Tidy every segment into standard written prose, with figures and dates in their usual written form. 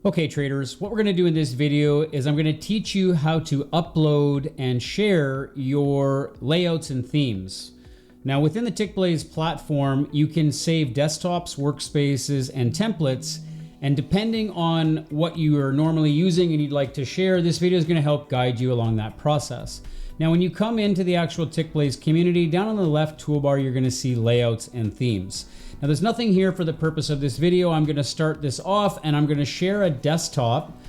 Okay, traders, what we're going to do in this video is I'm going to teach you how to upload and share your layouts and themes. Now, within the Tickblaze platform, you can save desktops, workspaces, and templates. And depending on what you are normally using and you'd like to share, this video is going to help guide you along that process. Now, when you come into the actual Tickblaze community, down on the left toolbar, you're going to see layouts and themes. Now, there's nothing here for the purpose of this video. I'm going to start this off and I'm going to share a desktop,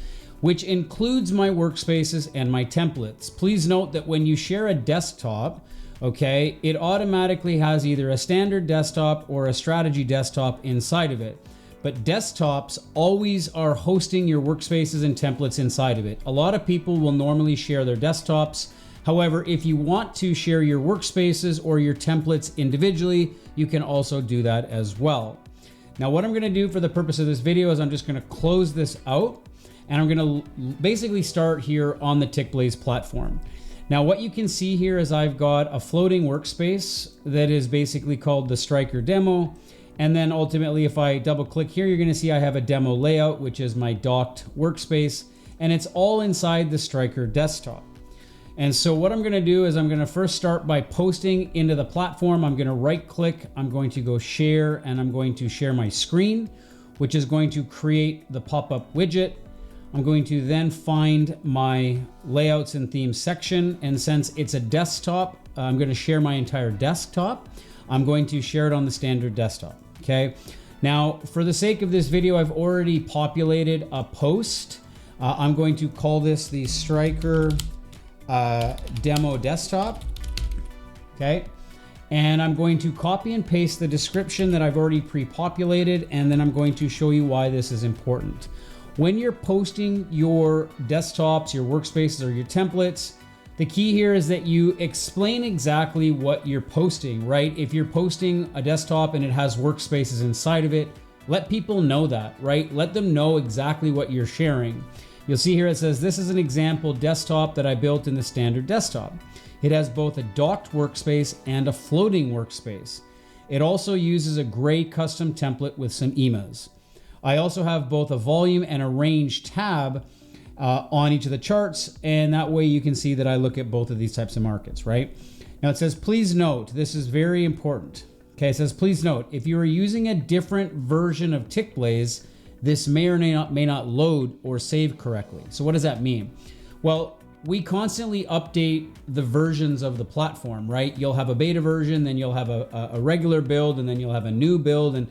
which includes my workspaces and my templates. Please note that when you share a desktop, okay, it automatically has either a standard desktop or a strategy desktop inside of it. But desktops always are hosting your workspaces and templates inside of it. A lot of people will normally share their desktops. However, if you want to share your workspaces or your templates individually, you can also do that as well. Now, what I'm going to do for the purpose of this video is I'm just going to close this out and I'm going to basically start here on the Tickblaze platform. Now, what you can see here is I've got a floating workspace that is basically called the Striker demo. And then ultimately, if I double click here, you're going to see I have a demo layout, which is my docked workspace, and it's all inside the Striker desktop. And so what I'm going to do is I'm going to first start by posting into the platform. I'm going to right click, I'm going to go share, and I'm going to share my screen, which is going to create the pop-up widget. I'm going to then find my layouts and themes section. And since it's a desktop, I'm going to share my entire desktop. I'm going to share it on the standard desktop. Okay. Now, for the sake of this video, I've already populated a post. I'm going to call this the Striker demo desktop. Okay. And I'm going to copy and paste the description that I've already pre-populated. And then I'm going to show you why this is important. When you're posting your desktops, your workspaces, or your templates, the key here is that you explain exactly what you're posting, right? If you're posting a desktop and it has workspaces inside of it, let people know that, right? Let them know exactly what you're sharing. You'll see here it says, this is an example desktop that I built in the standard desktop. It has both a docked workspace and a floating workspace. It also uses a gray custom template with some emas. I also have both a volume and a range tab on each of the charts, and that way you can see that I look at both of these types of markets, right? Now it says, please note, this is very important. Okay, it says, please note, if you are using a different version of Tickblaze, this may or may not load or save correctly. So what does that mean? Well, we constantly update the versions of the platform, right? You'll have a beta version, then you'll have a regular build, and then you'll have a new build, and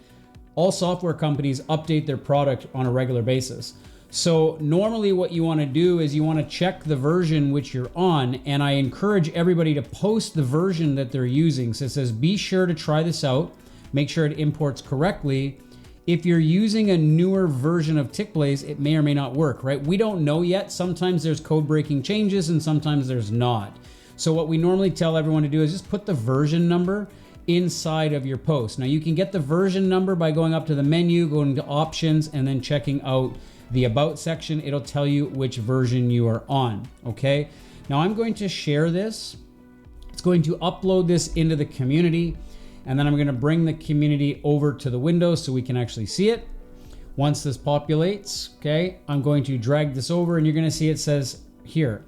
all software companies update their product on a regular basis. So normally what you want to do is you want to check the version which you're on, and I encourage everybody to post the version that they're using. So it says, be sure to try this out, make sure it imports correctly. If you're using a newer version of Tickblaze, it may or may not work, right? We don't know yet. Sometimes there's code breaking changes and sometimes there's not. So what we normally tell everyone to do is just put the version number inside of your post. Now you can get the version number by going up to the menu, going to options, and then checking out the about section. It'll tell you which version you are on. Okay. Now I'm going to share this. It's going to upload this into the community, and then I'm going to bring the community over to the window so we can actually see it. Once this populates, okay, I'm going to drag this over and you're going to see it says here.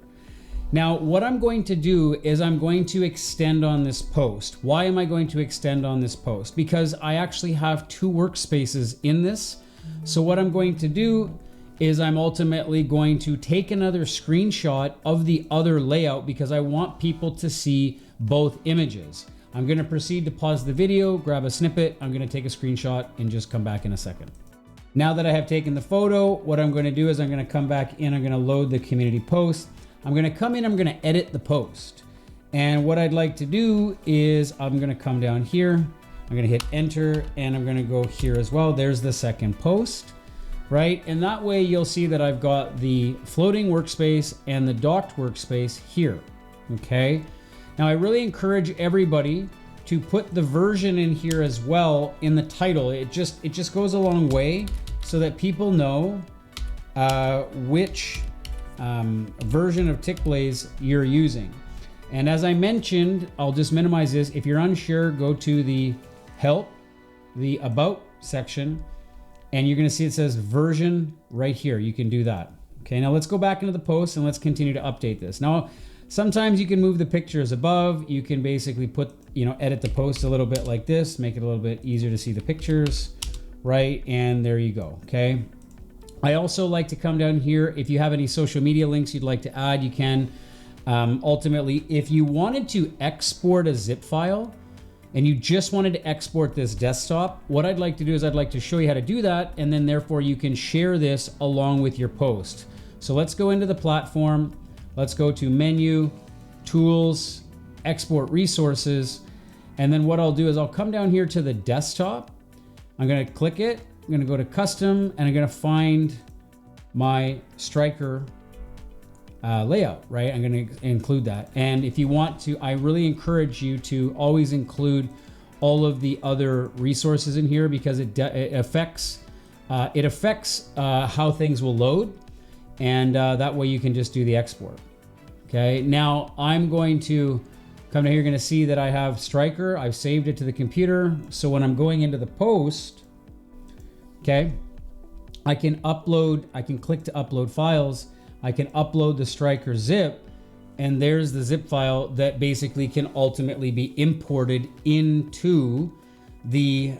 Now, what I'm going to do is I'm going to extend on this post. Why am I going to extend on this post? Because I actually have two workspaces in this. So what I'm going to do is I'm ultimately going to take another screenshot of the other layout because I want people to see both images. I'm going to proceed to pause the video, grab a snippet. I'm going to take a screenshot and just come back in a second. Now that I have taken the photo, what I'm going to do is I'm going to come back in. I'm going to load the community post. I'm going to come in. I'm going to edit the post. And what I'd like to do is I'm going to come down here. I'm going to hit enter and I'm going to go here as well. There's the second post. Right? And that way you'll see that I've got the floating workspace and the docked workspace here. Okay. Now I really encourage everybody to put the version in here as well in the title. It just goes a long way so that people know which version of Tickblaze you're using. And as I mentioned, I'll just minimize this. If you're unsure, go to the help, the about section, and you're gonna see it says version right here. You can do that. Okay, now let's go back into the post and let's continue to update this. Now, sometimes you can move the pictures above. You can basically put, edit the post a little bit like this, make it a little bit easier to see the pictures, right? And there you go, okay? I also like to come down here. If you have any social media links you'd like to add, you can. Ultimately, if you wanted to export a zip file and you just wanted to export this desktop, what I'd like to do is I'd like to show you how to do that, and then therefore you can share this along with your post. So let's go into the platform. Let's go to menu, tools, export resources. And then what I'll do is I'll come down here to the desktop. I'm gonna click it. I'm gonna go to custom, and I'm gonna find my Striker layout, right? I'm gonna include that. And if you want to, I really encourage you to always include all of the other resources in here, because it affects how things will load. And that way you can just do the export. Okay, now I'm going to come down here. You're gonna see that I have Striker. I've saved it to the computer. So when I'm going into the post, okay, I can click to upload files. I can upload the Striker zip, and there's the zip file that basically can ultimately be imported into the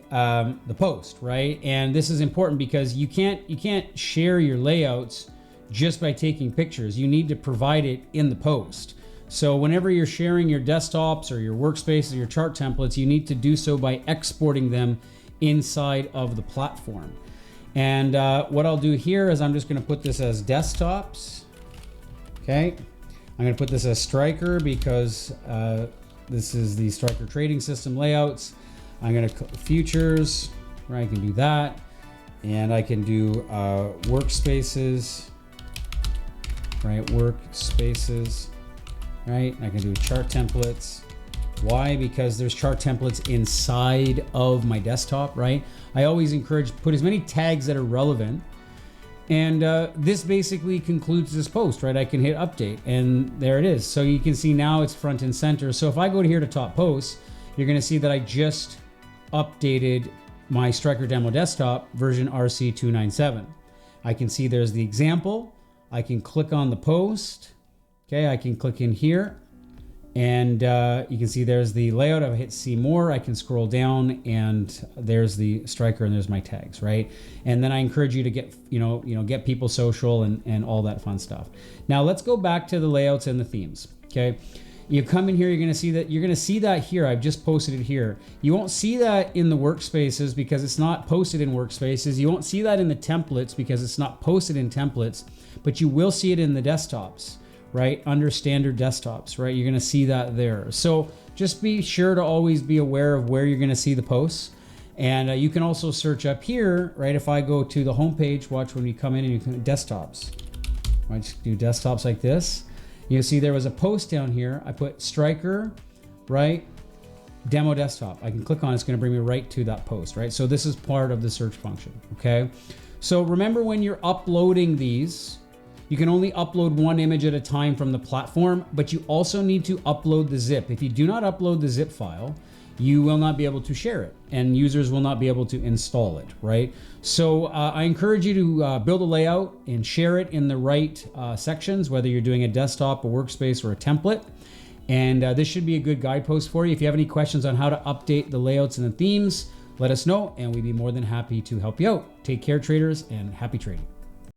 post, right? And this is important because you can't share your layouts just by taking pictures. You need to provide it in the post. So whenever you're sharing your desktops or your workspaces or your chart templates, you need to do so by exporting them inside of the platform. And what I'll do here is I'm just going to put this as desktops. Okay, I'm going to put this as Striker because this is the Striker trading system layouts. I'm going to futures, right? I can do that, and I can do workspaces, right? Workspaces, right? I can do chart templates. Why? Because there's chart templates inside of my desktop, right? I always encourage put as many tags that are relevant. And this basically concludes this post, right? I can hit update, and there it is. So you can see now it's front and center. So if I go to here to top posts, you're gonna see that I just updated my Striker demo desktop version RC297. I can see there's the example. I can click on the post. Okay, I can click in here. And you can see there's the layout. I've hit see more. I can scroll down, and there's the Striker, and there's my tags, right? And then I encourage you to get, get people social and all that fun stuff. Now let's go back to the layouts and the themes. Okay, you come in here. You're gonna see that here. I've just posted it here. You won't see that in the workspaces because it's not posted in workspaces. You won't see that in the templates because it's not posted in templates. But you will see it in the desktops, right? Under standard desktops, right? You're gonna see that there. So just be sure to always be aware of where you're gonna see the posts. And you can also search up here, right? If I go to the home page, watch when you come in and you can desktops, right? Just do desktops like this. You'll see there was a post down here. I put Striker, right? Demo desktop. I can click on it. It's gonna bring me right to that post, right? So this is part of the search function, okay? So remember, when you're uploading these, you can only upload one image at a time from the platform, but you also need to upload the zip. If you do not upload the zip file, you will not be able to share it, and users will not be able to install it, right? So I encourage you to build a layout and share it in the right sections, whether you're doing a desktop, a workspace, or a template. And this should be a good guidepost for you. If you have any questions on how to update the layouts and the themes, let us know, and we'd be more than happy to help you out. Take care, traders, and happy trading.